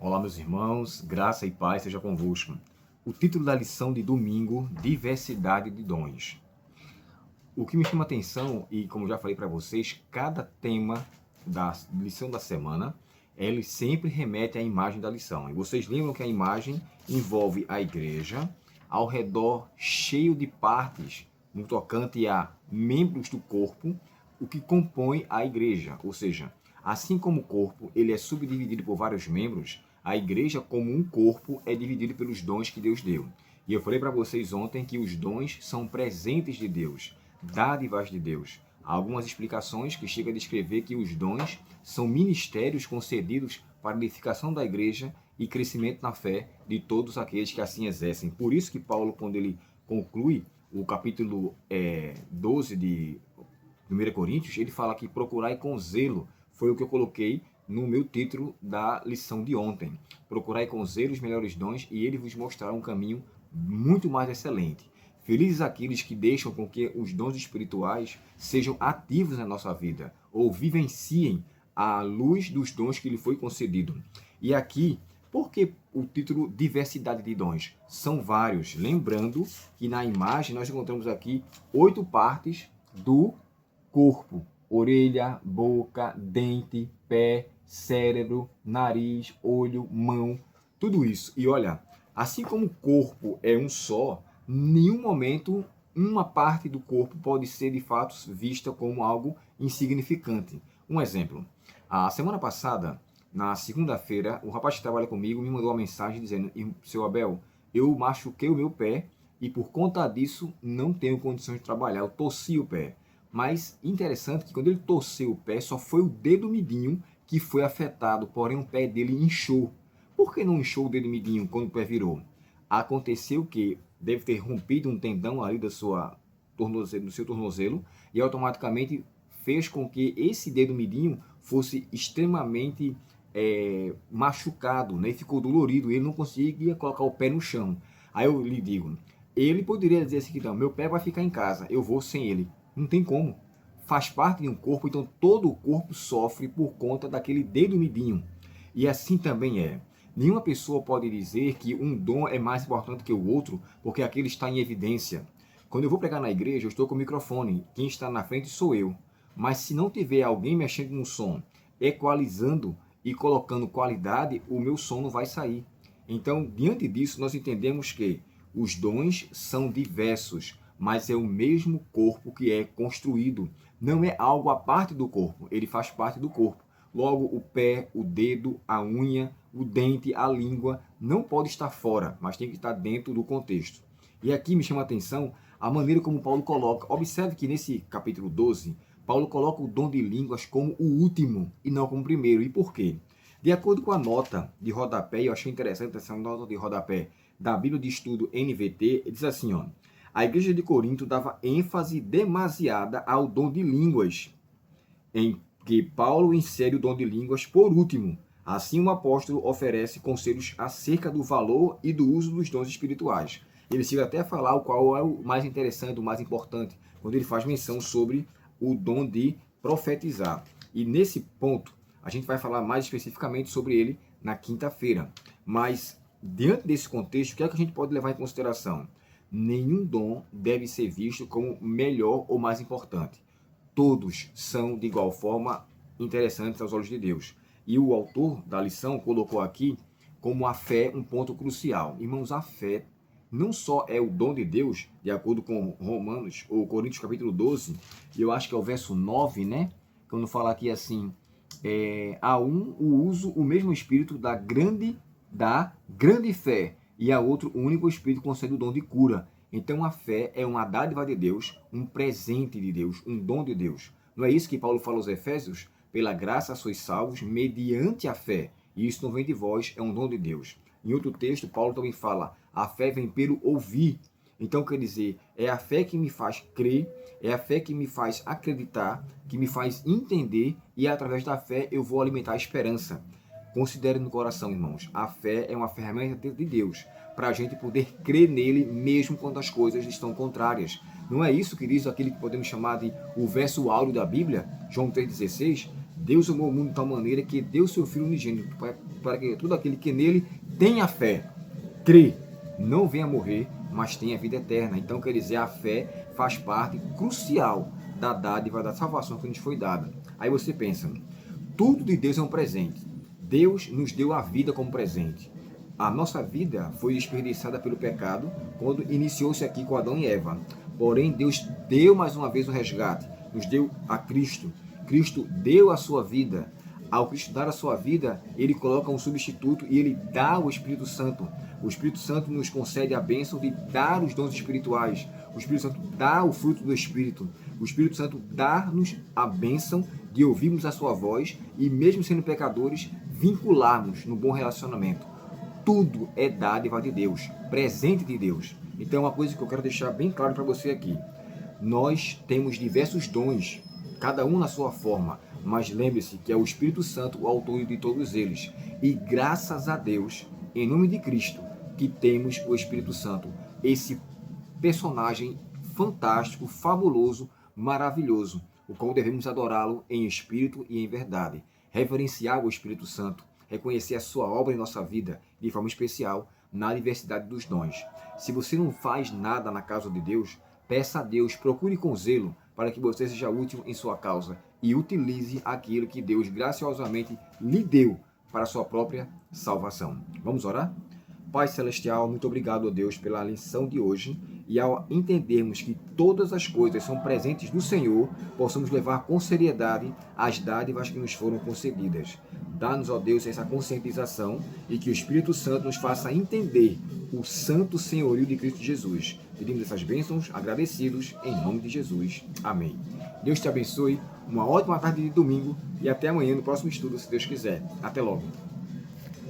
Olá, meus irmãos, graça e paz seja convosco. O título da lição de domingo, Diversidade de Dons. O que me chama a atenção, e como já falei para vocês, cada tema da lição da semana, ele sempre remete à imagem da lição. E vocês lembram que a imagem envolve a igreja ao redor cheio de partes no tocante a membros do corpo, o que compõe a igreja. Ou seja, assim como o corpo ele é subdividido por vários membros, a igreja, como um corpo, é dividida pelos dons que Deus deu. E eu falei para vocês ontem que os dons são presentes de Deus, dádivas de Deus. Há algumas explicações que chegam a descrever que os dons são ministérios concedidos para a edificação da igreja e crescimento na fé de todos aqueles que assim exercem. Por isso que Paulo, quando ele conclui o capítulo 12 de 1 Coríntios, ele fala que procurai com zelo. Foi o que eu coloquei no meu título da lição de ontem. Procurai com zelo os melhores dons e ele vos mostrará um caminho muito mais excelente. Felizes aqueles que deixam com que os dons espirituais sejam ativos na nossa vida ou vivenciem a luz dos dons que lhe foi concedido. E aqui, por que o título Diversidade de Dons? São vários. Lembrando que na imagem nós encontramos aqui 8 partes do corpo: orelha, boca, dente, pé, cérebro, nariz, olho, mão, tudo isso. E olha, assim como o corpo é um só, em nenhum momento uma parte do corpo pode ser de fato vista como algo insignificante. Um exemplo, a semana passada, na segunda-feira, o rapaz que trabalha comigo me mandou uma mensagem dizendo: seu Abel, eu machuquei o meu pé e por conta disso não tenho condições de trabalhar, eu torci o pé. Mas interessante que quando ele torceu o pé, só foi o dedo mindinho que foi afetado, porém o pé dele inchou. Por que não inchou o dedo mindinho quando o pé virou? Aconteceu que deve ter rompido um tendão ali do seu tornozelo e automaticamente fez com que esse dedo mindinho fosse extremamente machucado, né? Ficou dolorido, ele não conseguia colocar o pé no chão. Aí eu lhe digo, ele poderia dizer assim, então, meu pé vai ficar em casa, eu vou sem ele. Não tem como. Faz parte de um corpo, então todo o corpo sofre por conta daquele dedo mindinho. E assim também é. Nenhuma pessoa pode dizer que um dom é mais importante que o outro, porque aquele está em evidência. Quando eu vou pregar na igreja, eu estou com o microfone. Quem está na frente sou eu. Mas se não tiver alguém mexendo no som, equalizando e colocando qualidade, o meu som não vai sair. Então, diante disso, nós entendemos que os dons são diversos, mas é o mesmo corpo que é construído. Não é algo à parte do corpo, ele faz parte do corpo. Logo, o pé, o dedo, a unha, o dente, a língua, não pode estar fora, mas tem que estar dentro do contexto. E aqui me chama a atenção a maneira como Paulo coloca. Observe que nesse capítulo 12, Paulo coloca o dom de línguas como o último e não como o primeiro. E por quê? De acordo com a nota de rodapé, eu achei interessante essa nota de rodapé da Bíblia de Estudo NVT, diz assim, ó: a igreja de Corinto dava ênfase demasiada ao dom de línguas, em que Paulo insere o dom de línguas por último. Assim, o apóstolo oferece conselhos acerca do valor e do uso dos dons espirituais. Ele chega até a falar o qual é o mais interessante, o mais importante, quando ele faz menção sobre o dom de profetizar. E nesse ponto, a gente vai falar mais especificamente sobre ele na quinta-feira. Mas, diante desse contexto, o que é que a gente pode levar em consideração? Nenhum dom deve ser visto como melhor ou mais importante. Todos são, de igual forma, interessantes aos olhos de Deus. E o autor da lição colocou aqui como a fé um ponto crucial. Irmãos, a fé não só é o dom de Deus, de acordo com Romanos, ou Coríntios capítulo 12, e eu acho que é o verso 9, né? Quando fala aqui assim, a um o uso, o mesmo Espírito da grande fé, e a outro o único Espírito concede o dom de cura. Então a fé é uma dádiva de Deus, um presente de Deus, um dom de Deus. Não é isso que Paulo fala aos Efésios? Pela graça sois salvos mediante a fé. E isso não vem de vós, é um dom de Deus. Em outro texto, Paulo também fala, a fé vem pelo ouvir. Então quer dizer, é a fé que me faz crer, é a fé que me faz acreditar, que me faz entender, e através da fé eu vou alimentar a esperança. Considere no coração, irmãos, a fé é uma ferramenta de Deus para a gente poder crer nele mesmo quando as coisas estão contrárias. Não é isso que diz aquele que podemos chamar de o verso áureo da Bíblia, João 3,16? Deus amou o mundo de tal maneira que deu seu Filho unigênito para que todo aquele que nele tenha fé, crê, não venha morrer, mas tenha vida eterna. Então, quer dizer, a fé faz parte crucial da dádiva da salvação que nos foi dada. Aí você pensa, tudo de Deus é um presente. Deus nos deu a vida como presente. A nossa vida foi desperdiçada pelo pecado quando iniciou-se aqui com Adão e Eva. Porém, Deus deu mais uma vez o resgate, nos deu a Cristo. Cristo deu a sua vida. Ao Cristo dar a sua vida, ele coloca um substituto e ele dá o Espírito Santo. O Espírito Santo nos concede a bênção de dar os dons espirituais. O Espírito Santo dá o fruto do Espírito. O Espírito Santo dá-nos a bênção de ouvirmos a sua voz e, mesmo sendo pecadores, vincularmos no bom relacionamento. Tudo é dádiva de Deus, presente de Deus. Então é uma coisa que eu quero deixar bem claro para você aqui. Nós temos diversos dons, cada um na sua forma, mas lembre-se que é o Espírito Santo o autor de todos eles. E graças a Deus, em nome de Cristo, que temos o Espírito Santo, esse personagem fantástico, fabuloso, maravilhoso, o qual devemos adorá-lo em espírito e em verdade, reverenciar o Espírito Santo, reconhecer a sua obra em nossa vida, de forma especial, na diversidade dos dons. Se você não faz nada na causa de Deus, peça a Deus, procure com zelo, para que você seja útil em sua causa e utilize aquilo que Deus graciosamente lhe deu para a sua própria salvação. Vamos orar? Pai Celestial, muito obrigado, ó Deus, pela lição de hoje, e ao entendermos que todas as coisas são presentes do Senhor, possamos levar com seriedade as dádivas que nos foram concedidas. Dá-nos, ó Deus, essa conscientização e que o Espírito Santo nos faça entender o santo senhorio de Cristo Jesus. Pedimos essas bênçãos agradecidos em nome de Jesus. Amém. Deus te abençoe, uma ótima tarde de domingo e até amanhã no próximo estudo, se Deus quiser. Até logo.